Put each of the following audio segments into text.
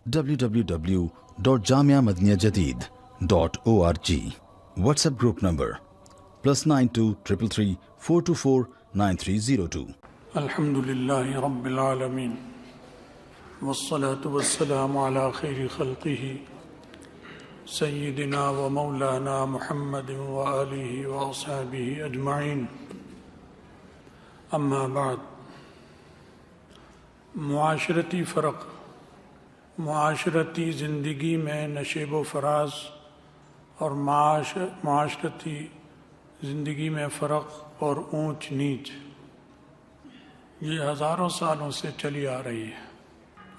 www.jamiamadiniyajadid.org. WhatsApp group number +92 333 424 9302. الحمدللہ رب العالمین والصلاة والسلام علی خیر خلقہ سیدنا و مولانا محمد وآلہ واصحابہ اجمعین. اما بعد، معاشرتی فرق، معاشرتی زندگی میں نشیب و فراز اور معاشرتی زندگی میں فرق اور اونچ نیچ یہ ہزاروں سالوں سے چلی آ رہی ہے،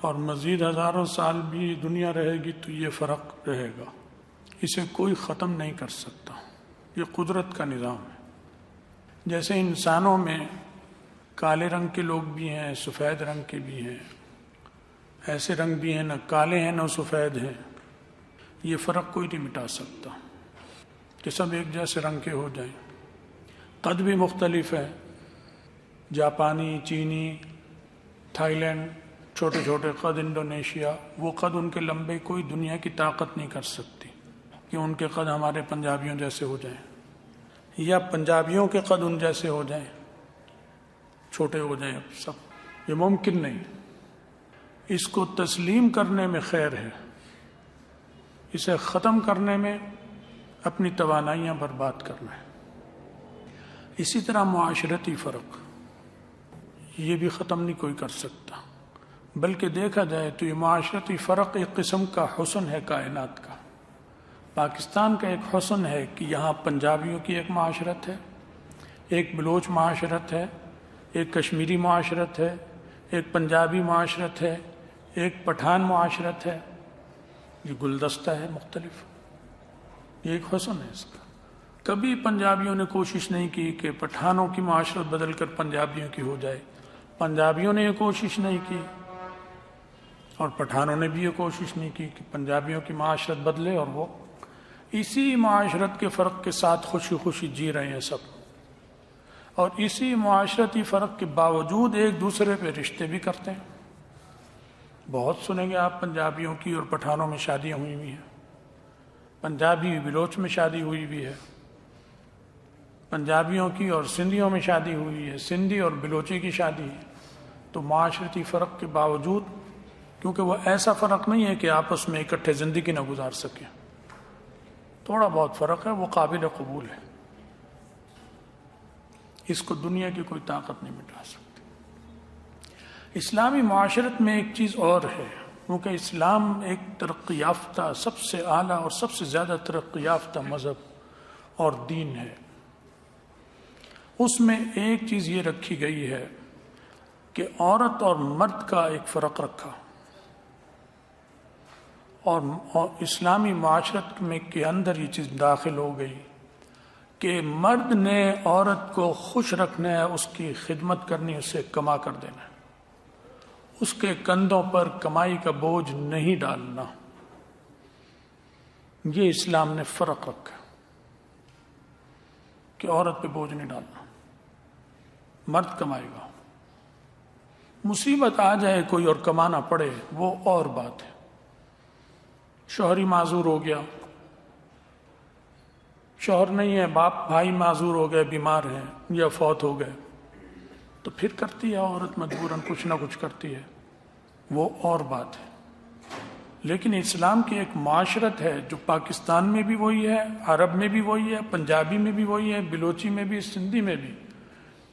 اور مزید ہزاروں سال بھی دنیا رہے گی تو یہ فرق رہے گا، اسے کوئی ختم نہیں کر سکتا. یہ قدرت کا نظام ہے. جیسے انسانوں میں کالے رنگ کے لوگ بھی ہیں، سفید رنگ کے بھی ہیں، ایسے رنگ بھی ہیں، نہ کالے ہیں نہ سفید ہیں. یہ فرق کوئی نہیں مٹا سکتا کہ سب ایک جیسے رنگ کے ہو جائیں. قد بھی مختلف ہے، جاپانی، چینی، تھائی لینڈ، چھوٹے چھوٹے قد، انڈونیشیا، وہ قد ان کے لمبے کوئی دنیا کی طاقت نہیں کر سکتی کہ ان کے قد ہمارے پنجابیوں جیسے ہو جائیں، یا پنجابیوں کے قد ان جیسے ہو جائیں، چھوٹے ہو جائیں سب. یہ ممکن نہیں. اس کو تسلیم کرنے میں خیر ہے، اسے ختم کرنے میں اپنی توانائیاں برباد کرنا ہے. اسی طرح معاشرتی فرق یہ بھی ختم نہیں کوئی کر سکتا، بلکہ دیکھا جائے تو یہ معاشرتی فرق ایک قسم کا حسن ہے کائنات کا. پاکستان کا ایک حسن ہے کہ یہاں پنجابیوں کی ایک معاشرت ہے، ایک بلوچ معاشرت ہے، ایک کشمیری معاشرت ہے، ایک پنجابی معاشرت ہے، ایک پٹھان معاشرت ہے. یہ گلدستہ ہے مختلف. یہ ایک حسن ہے اس کا. کبھی پنجابیوں نے کوشش نہیں کی کہ پٹھانوں کی معاشرت بدل کر پنجابیوں کی ہو جائے، پنجابیوں نے یہ کوشش نہیں کی، اور پٹھانوں نے بھی یہ کوشش نہیں کی کہ پنجابیوں کی معاشرت بدلے، اور وہ اسی معاشرت کے فرق کے ساتھ خوشی خوشی جی رہے ہیں سب، اور اسی معاشرتی فرق کے باوجود ایک دوسرے پہ رشتے بھی کرتے ہیں. بہت سنیں گے آپ پنجابیوں کی اور پٹھانوں میں شادیاں ہوئی ہوئی ہیں، پنجابی بلوچ میں شادی ہوئی بھی ہے، پنجابیوں کی اور سندھیوں میں شادی ہوئی ہے، سندھی اور بلوچی کی شادی ہے. تو معاشرتی فرق کے باوجود، کیونکہ وہ ایسا فرق نہیں ہے کہ آپس میں اکٹھے زندگی نہ گزار سکیں، تھوڑا بہت فرق ہے، وہ قابل قبول ہے. اس کو دنیا کی کوئی طاقت نہیں مٹا سکتی. اسلامی معاشرت میں ایک چیز اور ہے، کیونکہ اسلام ایک ترقی یافتہ، سب سے اعلیٰ اور سب سے زیادہ ترقی یافتہ مذہب اور دین ہے. اس میں ایک چیز یہ رکھی گئی ہے کہ عورت اور مرد کا ایک فرق رکھا، اور اسلامی معاشرت میں کے اندر یہ چیز داخل ہو گئی کہ مرد نے عورت کو خوش رکھنا ہے، اس کی خدمت کرنی، اسے کما کر دینا ہے، اس کے کندھوں پر کمائی کا بوجھ نہیں ڈالنا. یہ اسلام نے فرق رکھا کہ عورت پہ بوجھ نہیں ڈالنا، مرد کمائے گا. مصیبت آ جائے کوئی اور کمانا پڑے وہ اور بات ہے. شوہر ہی معذور ہو گیا، شوہر نہیں ہے، باپ بھائی معذور ہو گئے، بیمار ہیں یا فوت ہو گئے، تو پھر کرتی ہے عورت مجبوراً کچھ نہ کچھ کرتی ہے، وہ اور بات ہے. لیکن اسلام کی ایک معاشرت ہے جو پاکستان میں بھی وہی ہے، عرب میں بھی وہی ہے، پنجابی میں بھی وہی ہے، بلوچی میں بھی، سندھی میں بھی،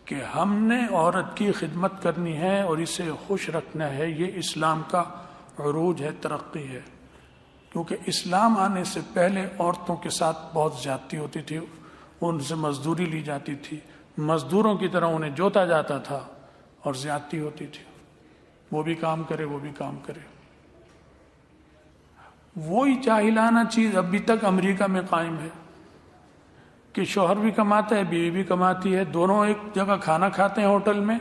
کہ ہم نے عورت کی خدمت کرنی ہے اور اسے خوش رکھنا ہے. یہ اسلام کا عروج ہے، ترقی ہے. کیونکہ اسلام آنے سے پہلے عورتوں کے ساتھ بہت زیادتی ہوتی تھی، ان سے مزدوری لی جاتی تھی، مزدوروں کی طرح انہیں جوتا جاتا تھا اور زیادتی ہوتی تھی. وہ بھی کام کرے، وہ بھی کام کرے. وہی جاہلانہ چیز ابھی تک امریکہ میں قائم ہے کہ شوہر بھی کماتا ہے، بیوی بھی کماتی ہے، دونوں ایک جگہ کھانا کھاتے ہیں ہوٹل میں،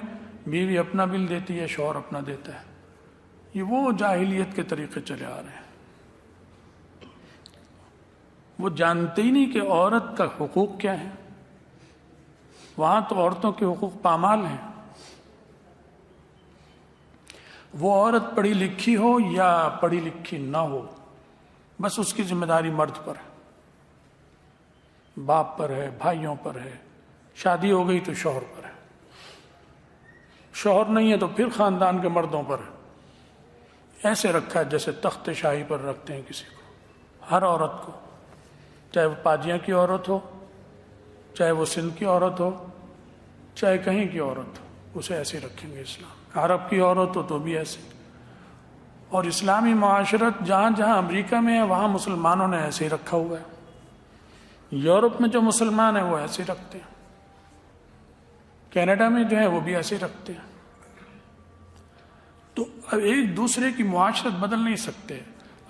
بیوی اپنا بل دیتی ہے، شوہر اپنا دیتا ہے. یہ وہ جاہلیت کے طریقے چلے آ رہے ہیں. وہ جانتے ہی نہیں کہ عورت کا حقوق کیا ہے. وہاں تو عورتوں کے حقوق پامال ہیں. وہ عورت پڑھی لکھی ہو یا پڑھی لکھی نہ ہو، بس اس کی ذمہ داری مرد پر ہے، باپ پر ہے، بھائیوں پر ہے، شادی ہو گئی تو شوہر پر ہے، شوہر نہیں ہے تو پھر خاندان کے مردوں پر ہے۔ ایسے رکھا ہے جیسے تخت شاہی پر رکھتے ہیں کسی کو، ہر عورت کو، چاہے وہ پاجیاں کی عورت ہو، چاہے وہ سندھ کی عورت ہو، چاہے کہیں کی عورت ہو، اسے ایسے رکھیں گے اسلام۔ عرب کی عورت ہو تو بھی ایسے۔ اور اسلامی معاشرت جہاں جہاں امریکہ میں ہے وہاں مسلمانوں نے ایسے ہی رکھا ہوا ہے، یورپ میں جو مسلمان ہیں وہ ایسے رکھتے ہیں، کینیڈا میں جو ہے وہ بھی ایسے رکھتے ہیں۔ تو اب ایک دوسرے کی معاشرت بدل نہیں سکتے۔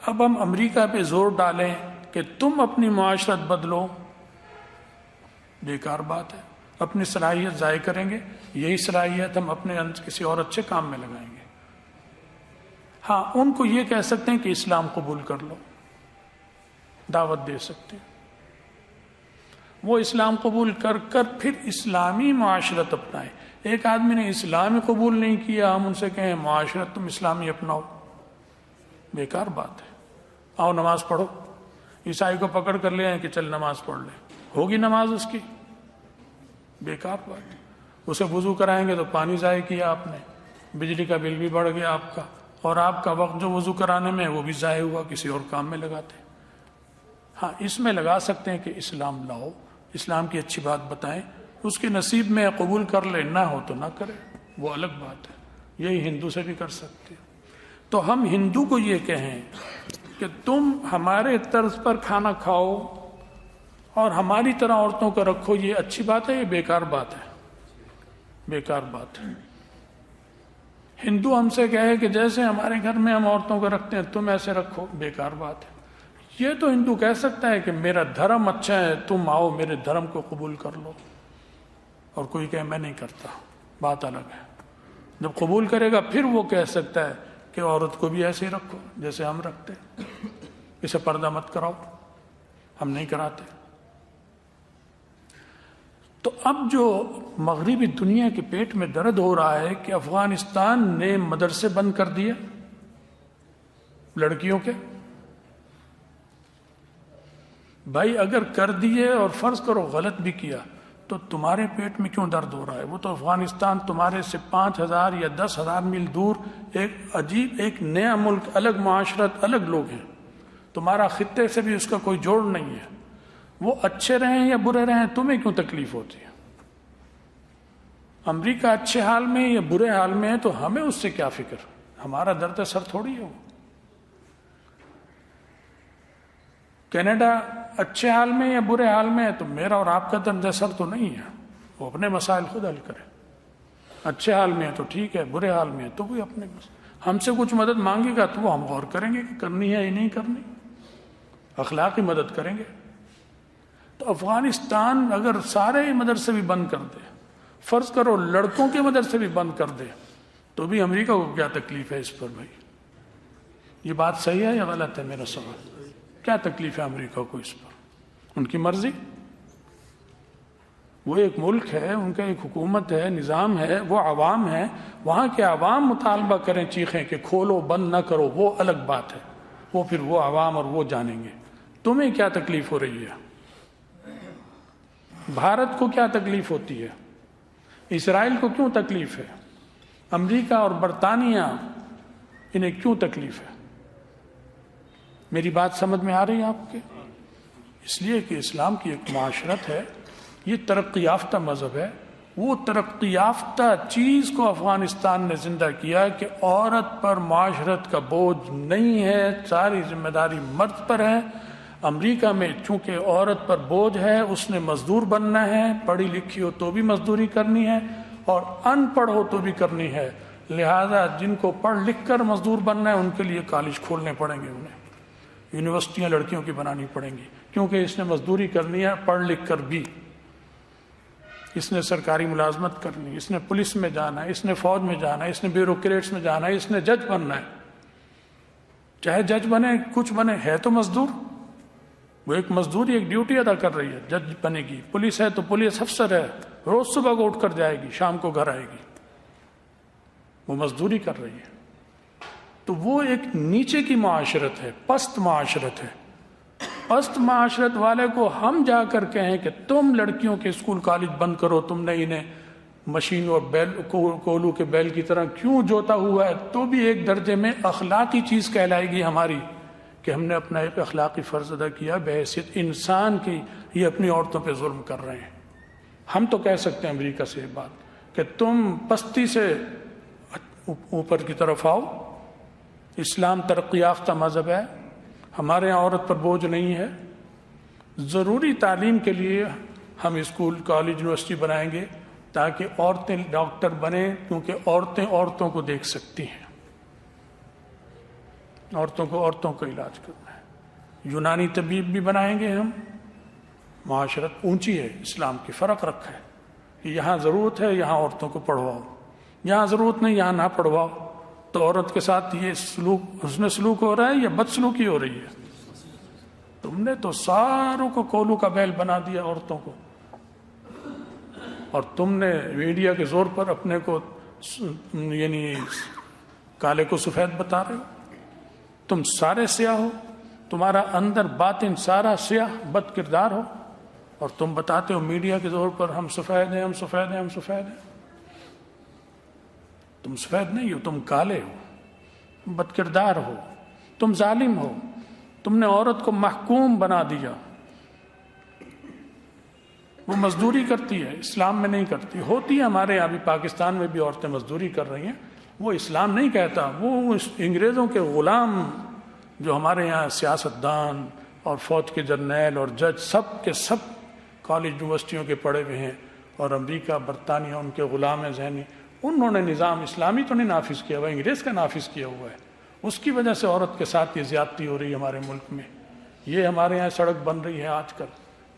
اب ہم امریکہ پہ زور ڈالیں کہ تم اپنی معاشرت بدلو، بیکار بات ہے، اپنی صلاحیت ضائع کریں گے۔ یہی صلاحیت ہم اپنے کسی اور اچھے کام میں لگائیں گے۔ ہاں، ان کو یہ کہہ سکتے ہیں کہ اسلام قبول کر لو، دعوت دے سکتے ہیں، وہ اسلام قبول کر کر پھر اسلامی معاشرت اپنائے۔ ایک آدمی نے اسلام قبول نہیں کیا، ہم ان سے کہیں معاشرت تم اسلامی اپناؤ، بیکار بات ہے۔ آؤ نماز پڑھو، عیسائی کو پکڑ کر لے آئیں کہ چل نماز پڑھ لے، ہوگی نماز اس کی؟ بیکار بات۔ اسے وضو کرائیں گے تو پانی ضائع کیا آپ نے، بجلی کا بل بھی بڑھ گیا آپ کا، اور آپ کا وقت جو وضو کرانے میں وہ بھی ضائع ہوا، کسی اور کام میں لگاتے۔ ہاں، اس میں لگا سکتے ہیں کہ اسلام لاؤ، اسلام کی اچھی بات بتائیں، اس کے نصیب میں قبول کر لے، نہ ہو تو نہ کرے، وہ الگ بات ہے۔ یہی ہندو سے بھی کر سکتے ہیں۔ تو ہم ہندو کو یہ کہیں کہ تم ہمارے طرز پر کھانا کھاؤ اور ہماری طرح عورتوں کو رکھو، یہ اچھی بات ہے، یہ بیکار بات ہے، بیکار بات ہے۔ ہندو ہم سے کہے کہ جیسے ہمارے گھر میں ہم عورتوں کو رکھتے ہیں تم ایسے رکھو، بیکار بات ہے۔ یہ تو ہندو کہہ سکتا ہے کہ میرا دھرم اچھا ہے، تم آؤ میرے دھرم کو قبول کر لو، اور کوئی کہے میں نہیں کرتا، بات الگ ہے۔ جب قبول کرے گا پھر وہ کہہ سکتا ہے کہ عورت کو بھی ایسے ہی رکھو جیسے ہم رکھتے، اسے پردہ مت کراؤ، ہم نہیں کراتے۔ تو اب جو مغربی دنیا کے پیٹ میں درد ہو رہا ہے کہ افغانستان نے مدرسے بند کر دیے لڑکیوں کے۔ بھائی اگر کر دیے اور فرض کرو غلط بھی کیا تو تمہارے پیٹ میں کیوں درد ہو رہا ہے؟ وہ تو افغانستان تمہارے سے 5,000 یا 10,000 میل دور ایک عجیب، ایک نیا ملک، الگ معاشرت، الگ لوگ ہیں، تمہارا خطے سے بھی اس کا کوئی جوڑ نہیں ہے۔ وہ اچھے رہیں یا برے رہیں تمہیں کیوں تکلیف ہوتی ہے؟ امریکہ اچھے حال میں یا برے حال میں ہے تو ہمیں اس سے کیا فکر؟ ہمارا درد سر تھوڑی ہے وہ۔ کینیڈا اچھے حال میں یا برے حال میں ہے تو میرا اور آپ کا درد سر تو نہیں ہے، وہ اپنے مسائل خود حل کرے۔ اچھے حال میں ہے تو ٹھیک ہے، برے حال میں ہے تو بھی اپنے ہم سے کچھ مدد مانگے گا تو وہ ہم غور کریں گے کہ کرنی ہے یا نہیں کرنی، اخلاقی مدد کریں گے۔ تو افغانستان اگر سارے مدرسے بھی بند کر دے، فرض کرو لڑکوں کے مدرسے بھی بند کر دے، تو بھی امریکہ کو کیا تکلیف ہے اس پر؟ بھائی یہ بات صحیح ہے یا غلط ہے؟ میرا سوال، کیا تکلیف ہے امریکہ کو اس پر؟ ان کی مرضی، وہ ایک ملک ہے، ان کا ایک حکومت ہے، نظام ہے، وہ عوام ہے، وہاں کے عوام مطالبہ کریں، چیخیں کہ کھولو، بند نہ کرو، وہ الگ بات ہے، وہ پھر وہ عوام اور وہ جانیں گے۔ تمہیں کیا تکلیف ہو رہی ہے؟ بھارت کو کیا تکلیف ہوتی ہے؟ اسرائیل کو کیوں تکلیف ہے؟ امریکہ اور برطانیہ انہیں کیوں تکلیف ہے؟ میری بات سمجھ میں آ رہی ہے آپ کے؟ اس لیے کہ اسلام کی ایک معاشرت ہے، یہ ترقی یافتہ مذہب ہے، وہ ترقی یافتہ چیز کو افغانستان نے زندہ کیا کہ عورت پر معاشرت کا بوجھ نہیں ہے، ساری ذمہ داری مرد پر ہے۔ امریکہ میں چونکہ عورت پر بوجھ ہے، اس نے مزدور بننا ہے، پڑھی لکھی ہو تو بھی مزدوری کرنی ہے اور ان پڑھ ہو تو بھی کرنی ہے، لہذا جن کو پڑھ لکھ کر مزدور بننا ہے ان کے لیے کالج کھولنے پڑیں گے، انہیں یونیورسٹیاں لڑکیوں کی بنانی پڑیں گی، کیونکہ اس نے مزدوری کرنی ہے پڑھ لکھ کر بھی، اس نے سرکاری ملازمت کرنی ہے، اس نے پولیس میں جانا ہے، اس نے فوج میں جانا ہے، اس نے بیوروکریٹس میں جانا ہے، اس نے جج بننا ہے، چاہے جج بنے کچھ بنے، ہے تو مزدور، وہ ایک مزدوری، ایک ڈیوٹی ادا کر رہی ہے، جج بنے گی، پولیس ہے تو پولیس افسر ہے، روز صبح کو اٹھ کر جائے گی، شام کو گھر آئے گی، وہ مزدوری کر رہی ہے۔ تو وہ ایک نیچے کی معاشرت ہے، پست معاشرت ہے. پست معاشرت والے کو ہم جا کر کہیں کہ تم لڑکیوں کے اسکول کالج بند کرو، تم نے انہیں مشین اور بیل کولو کے بیل کی طرح کیوں جوتا ہوا ہے، تو بھی ایک درجے میں اخلاقی چیز کہلائے گی ہماری کہ ہم نے اپنا ایک اخلاقی فرض ادا کیا بحیثیت انسان کی. یہ اپنی عورتوں پہ ظلم کر رہے ہیں. ہم تو کہہ سکتے ہیں امریکہ سے یہ بات کہ تم پستی سے اوپر کی طرف آؤ، اسلام ترقی یافتہ مذہب ہے، ہمارے یہاں عورت پر بوجھ نہیں ہے. ضروری تعلیم کے لیے ہم اسکول کالج یونیورسٹی بنائیں گے تاکہ عورتیں ڈاکٹر بنیں، کیونکہ عورتیں عورتوں کو دیکھ سکتی ہیں، عورتوں کو علاج کرنا ہے. یونانی طبیب بھی بنائیں گے ہم. معاشرت اونچی ہے، اسلام کی فرق رکھا ہے کہ یہاں ضرورت ہے یہاں عورتوں کو پڑھواؤ، یہاں ضرورت نہیں یہاں نہ پڑھواؤ. تو عورت کے ساتھ یہ سلوک حسن سلوک ہو رہا ہے یا بد سلوکی ہو رہی ہے؟ تم نے تو ساروں کو کولو کا بیل بنا دیا عورتوں کو، اور تم نے میڈیا کے زور پر اپنے کو یعنی کالے کو سفید بتا رہے ہو. تم سارے سیاہ ہو، تمہارا اندر باطن سارا سیاہ بد کردار ہو، اور تم بتاتے ہو میڈیا کے زور پر ہم سفید ہیں، ہم سفید ہیں، ہم سفید ہیں. تم سفید نہیں ہو، تم کالے ہو، بد کردار ہو، تم ظالم ہو. تم نے عورت کو محکوم بنا دیا. وہ مزدوری کرتی ہے، اسلام میں نہیں کرتی. ہوتی ہے ہمارے یہاں بھی، پاکستان میں بھی عورتیں مزدوری کر رہی ہیں. وہ اسلام نہیں کہتا. وہ انگریزوں کے غلام جو ہمارے یہاں سیاستدان اور فوج کے جرنیل اور جج سب کے سب کالج یونیورسٹیوں کے پڑھے ہوئے ہیں، اور امریکہ برطانیہ ان کے غلام ذہنی. انہوں نے نظام اسلامی تو نہیں نافذ کیا ہوا، انگریز کا نافذ کیا ہوا ہے. اس کی وجہ سے عورت کے ساتھ یہ زیادتی ہو رہی ہے ہمارے ملک میں. یہ ہمارے یہاں سڑک بن رہی ہے آج کل.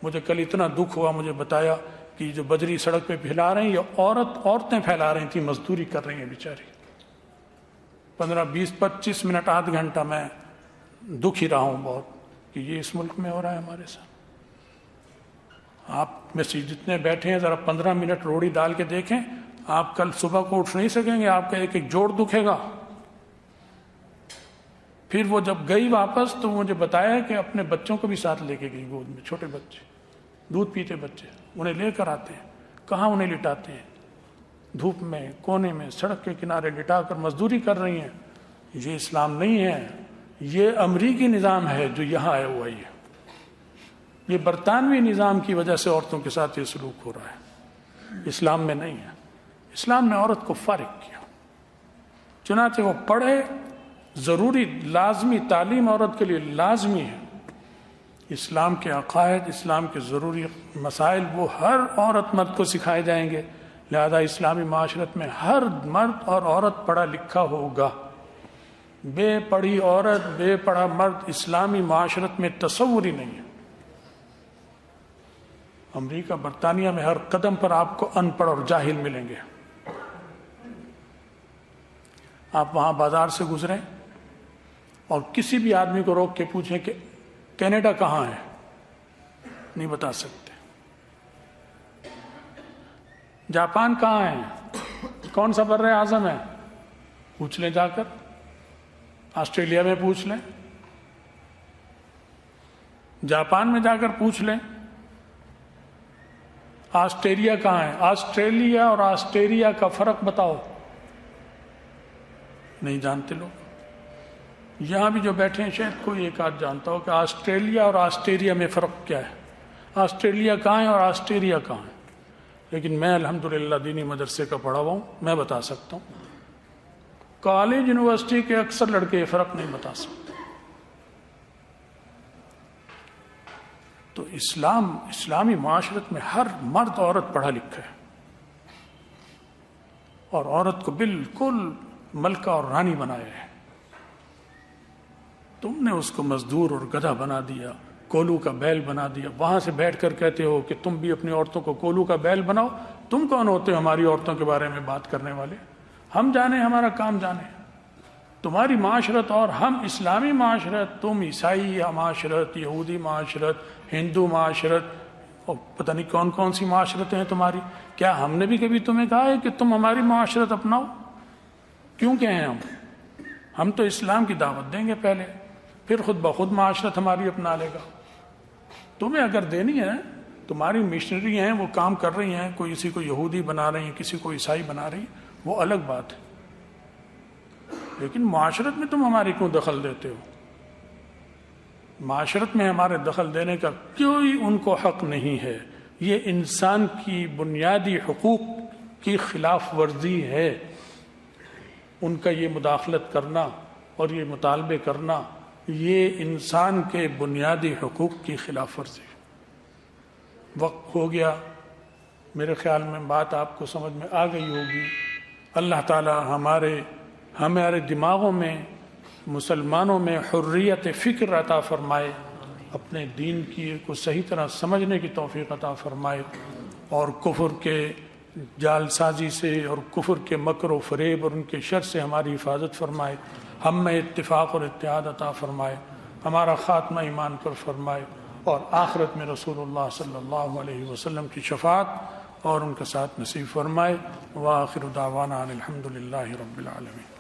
مجھے کل اتنا دکھ ہوا، مجھے بتایا کہ جو بجری سڑک پہ پھیلا رہے ہیں یہ عورتیں پھیلا رہی تھیں، مزدوری کر رہی ہیں بیچاری. 15 20 25 منٹ آدھ گھنٹہ میں دکھ ہی رہا ہوں بہت کہ یہ اس ملک میں ہو رہا ہے ہمارے ساتھ. آپ میں سے جتنے بیٹھے ہیں ذرا 15 منٹ روڑی ڈال کے دیکھیں. آپ کل صبح کو اٹھ نہیں سکیں گے، آپ کا ایک ایک جوڑ دکھے گا. پھر وہ جب گئی واپس تو مجھے بتایا کہ اپنے بچوں کو بھی ساتھ لے کے گئی گود میں. چھوٹے بچے، دودھ پیتے بچے، انہیں لے کر آتے ہیں. کہاں انہیں لٹاتے ہیں؟ دھوپ میں، کونے میں، سڑک کے کنارے لٹا کر مزدوری کر رہی ہیں. یہ اسلام نہیں ہے، یہ امریکی نظام ہے جو یہاں آیا ہوا ہے. یہ برطانوی نظام کی وجہ سے عورتوں کے ساتھ یہ سلوک ہو رہا ہے، اسلام میں نہیں ہے. اسلام نے عورت کو فارغ کیا، چنانچہ وہ پڑھے. ضروری لازمی تعلیم عورت کے لیے لازمی ہے. اسلام کے عقائد، اسلام کے ضروری مسائل وہ ہر عورت مرد کو سکھائے جائیں گے. لہذا اسلامی معاشرت میں ہر مرد اور عورت پڑھا لکھا ہوگا. بے پڑھی عورت، بے پڑھا مرد اسلامی معاشرت میں تصور ہی نہیں ہے. امریکہ برطانیہ میں ہر قدم پر آپ کو ان پڑھ اور جاہل ملیں گے. آپ وہاں بازار سے گزریں اور کسی بھی آدمی کو روک کے پوچھیں کہ کینیڈا کہاں ہے، نہیں بتا سکتے. جاپان کہاں ہے، کون سا بر اعظم ہے، پوچھ لیں جا کر. آسٹریلیا میں پوچھ لیں، جاپان میں جا کر پوچھ لیں. آسٹریلیا کہاں ہے، آسٹریلیا اور آسٹریلیا کا فرق بتاؤ، نہیں جانتے لوگ. یہاں بھی جو بیٹھے ہیں شاید کوئی ایک آدھ جانتا ہو کہ آسٹریلیا اور آسٹریلیا میں فرق کیا ہے، آسٹریلیا کہاں ہے اور آسٹریلیا کہاں ہے. لیکن میں الحمدللہ دینی مدرسے کا پڑھا ہوا ہوں، میں بتا سکتا ہوں. کالج یونیورسٹی کے اکثر لڑکے یہ فرق نہیں بتا سکتے. تو اسلامی معاشرت میں ہر مرد عورت پڑھا لکھا ہے، اور عورت کو بالکل ملکہ اور رانی بنایا ہے. تم نے اس کو مزدور اور گدھا بنا دیا، کولو کا بیل بنا دیا. وہاں سے بیٹھ کر کہتے ہو کہ تم بھی اپنی عورتوں کو کولو کا بیل بناؤ. تم کون ہوتے ہو ہماری عورتوں کے بارے میں بات کرنے والے؟ ہم جانے ہمارا کام جانے. تمہاری معاشرت اور ہم اسلامی معاشرت، تم عیسائی معاشرت، یہودی معاشرت، ہندو معاشرت، اور پتہ نہیں کون کون سی معاشرتیں ہیں تمہاری. کیا ہم نے بھی کبھی تمہیں کہا ہے کہ تم ہماری معاشرت اپناؤ؟ کیوں کہیں ہم؟ ہم تو اسلام کی دعوت دیں گے پہلے، پھر خود بخود معاشرت ہماری اپنا لے گا۔ تمہیں اگر دینی ہے، تمہاری مشنری ہیں وہ کام کر رہی ہیں، کوئی کسی کو یہودی بنا رہی ہیں، کسی کو عیسائی بنا رہی ہیں، وہ الگ بات ہے، لیکن معاشرت میں تم ہماری کیوں دخل دیتے ہو؟ معاشرت میں ہمارے دخل دینے کا کوئی ان کو حق نہیں ہے، یہ انسان کی بنیادی حقوق کی خلاف ورزی ہے۔ ان کا یہ مداخلت کرنا اور یہ مطالبے کرنا، یہ انسان کے بنیادی حقوق کی خلاف ورزی ہے۔ وقت ہو گیا، میرے خیال میں بات آپ کو سمجھ میں آ گئی ہوگی۔ اللہ تعالی ہمارے دماغوں میں، مسلمانوں میں حریت فکر عطا فرمائے، اپنے دین کو صحیح طرح سمجھنے کی توفیق عطا فرمائے، اور کفر کے جال سازی سے اور کفر کے مکر و فریب اور ان کے شر سے ہماری حفاظت فرمائے، ہم میں اتفاق اور اتحاد عطا فرمائے، ہمارا خاتمہ ایمان پر فرمائے، اور آخرت میں رسول اللہ صلی اللہ علیہ وسلم کی شفاعت اور ان کے ساتھ نصیب فرمائے۔ وآخر دعوانا ان الحمد للہ رب العالمین۔